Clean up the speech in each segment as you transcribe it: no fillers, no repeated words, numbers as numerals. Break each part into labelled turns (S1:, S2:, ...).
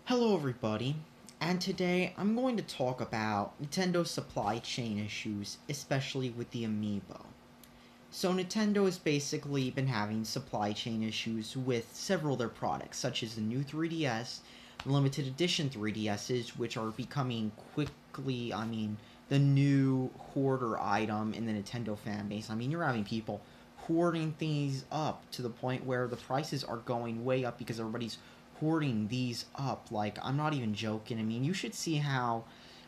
S1: Hello everybody, and today I'm going to talk about Nintendo's supply chain issues, especially with the Amiibo. So Nintendo has basically been having supply chain issues with several of their products, such as the new 3DS, limited edition 3DSs, which are becoming quickly, the new hoarder item in the Nintendo fan base. You're having people hoarding things up to the point where the prices are going way up because everybody's hoarding these up. Like, I'm not even joking. You should see how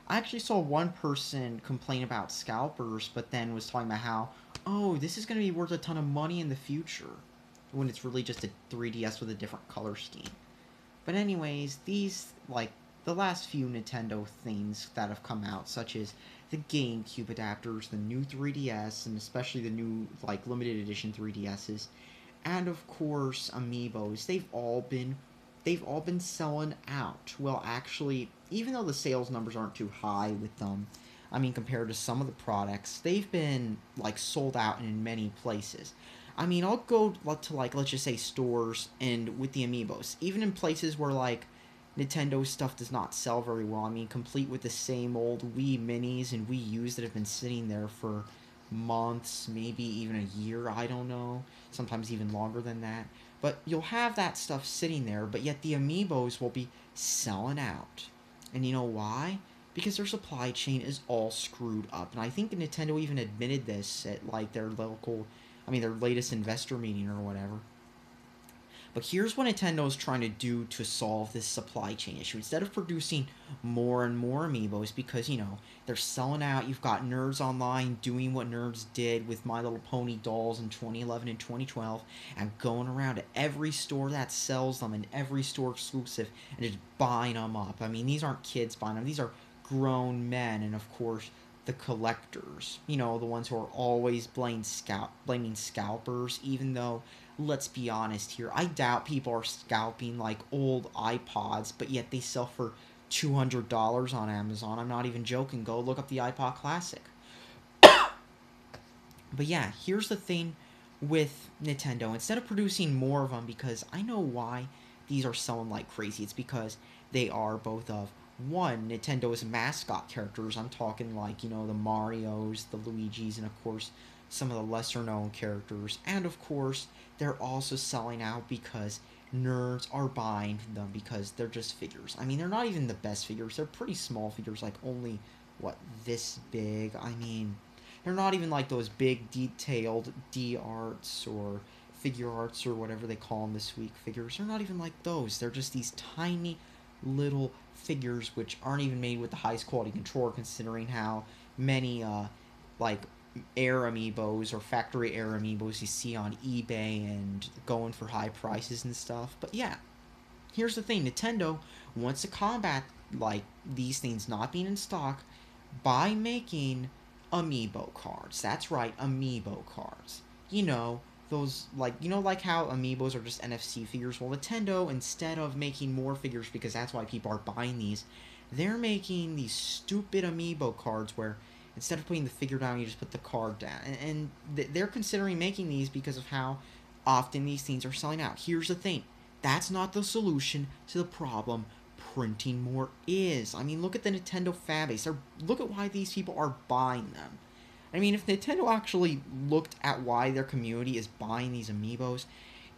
S1: I actually saw one person complain about scalpers, but then was talking about how, oh, this is going to be worth a ton of money in the future, when it's really just a 3DS with a different color scheme. But anyways, these, like, the last few Nintendo things that have come out, such as the GameCube adapters, the new 3DS, and especially the new, like, limited edition 3DSs, and of course, Amiibos, they've all been selling out. Well, actually, even though the sales numbers aren't too high with them, compared to some of the products, they've been, like, sold out in many places. I'll go to, like, let's just say stores and with the Amiibos, even in places where, like, Nintendo stuff does not sell very well. Complete with the same old Wii Minis and Wii U's that have been sitting there for months, maybe even a year, I don't know. Sometimes even longer than that. But you'll have that stuff sitting there, but yet the Amiibos will be selling out. And you know why? Because their supply chain is all screwed up. And I think Nintendo even admitted this at, like, their their latest investor meeting or whatever. But here's what Nintendo is trying to do to solve this supply chain issue. Instead of producing more and more Amiibos, because, they're selling out. You've got nerds online doing what nerds did with My Little Pony dolls in 2011 and 2012, and going around to every store that sells them and every store exclusive and just buying them up. These aren't kids buying them. These are grown men, and of course, the collectors, the ones who are always blaming scalpers, even though, let's be honest here, I doubt people are scalping, like, old iPods, but yet they sell for $200 on Amazon. I'm not even joking. Go look up the iPod Classic. But yeah, here's the thing with Nintendo. Instead of producing more of them, because I know why these are selling like crazy, it's because they are both of, one, Nintendo's mascot characters. I'm talking, like, the Marios, the Luigis, and of course some of the lesser known characters. And of course, they're also selling out because nerds are buying them because they're just figures. They're not even the best figures. They're pretty small figures, like only, what, this big? They're not even like those big detailed D-arts or figure arts or whatever they call them this week figures. They're not even like those. They're just these tiny little figures which aren't even made with the highest quality controller, considering how many like air amiibos or factory air amiibos you see on eBay and going for high prices and stuff. But yeah, here's the thing. Nintendo wants to combat, like, these things not being in stock by making Amiibo cards. That's right, Amiibo cards. Those, like, like how Amiibos are just NFC figures? Well, Nintendo, instead of making more figures, because that's why people are buying these, they're making these stupid Amiibo cards where instead of putting the figure down, you just put the card down. And they're considering making these because of how often these things are selling out. Here's the thing. That's not the solution to the problem printing more is. Look at the Nintendo fan base. Look at why these people are buying them. If Nintendo actually looked at why their community is buying these Amiibos,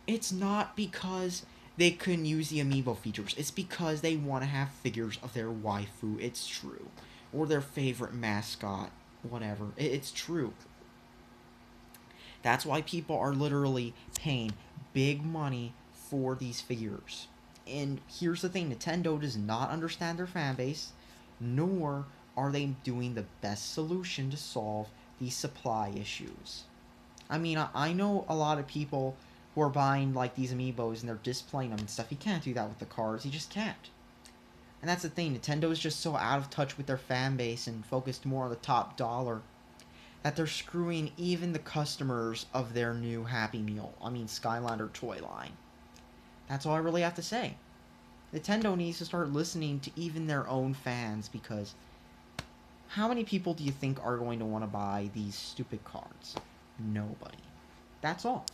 S1: it's not because they couldn't use the Amiibo features. It's because they want to have figures of their waifu. It's true. Or their favorite mascot. Whatever. It's true. That's why people are literally paying big money for these figures. And here's the thing. Nintendo does not understand their fan base, nor are they doing the best solution to solve these supply issues. I know a lot of people who are buying, like, these Amiibos and they're displaying them and stuff. You can't do that with the cards. You just can't. And that's the thing. Nintendo is just so out of touch with their fan base and focused more on the top dollar that they're screwing even the customers of their new Happy Meal. Skylander toyline. That's all I really have to say. Nintendo needs to start listening to even their own fans, because how many people do you think are going to want to buy these stupid cards? Nobody. That's all.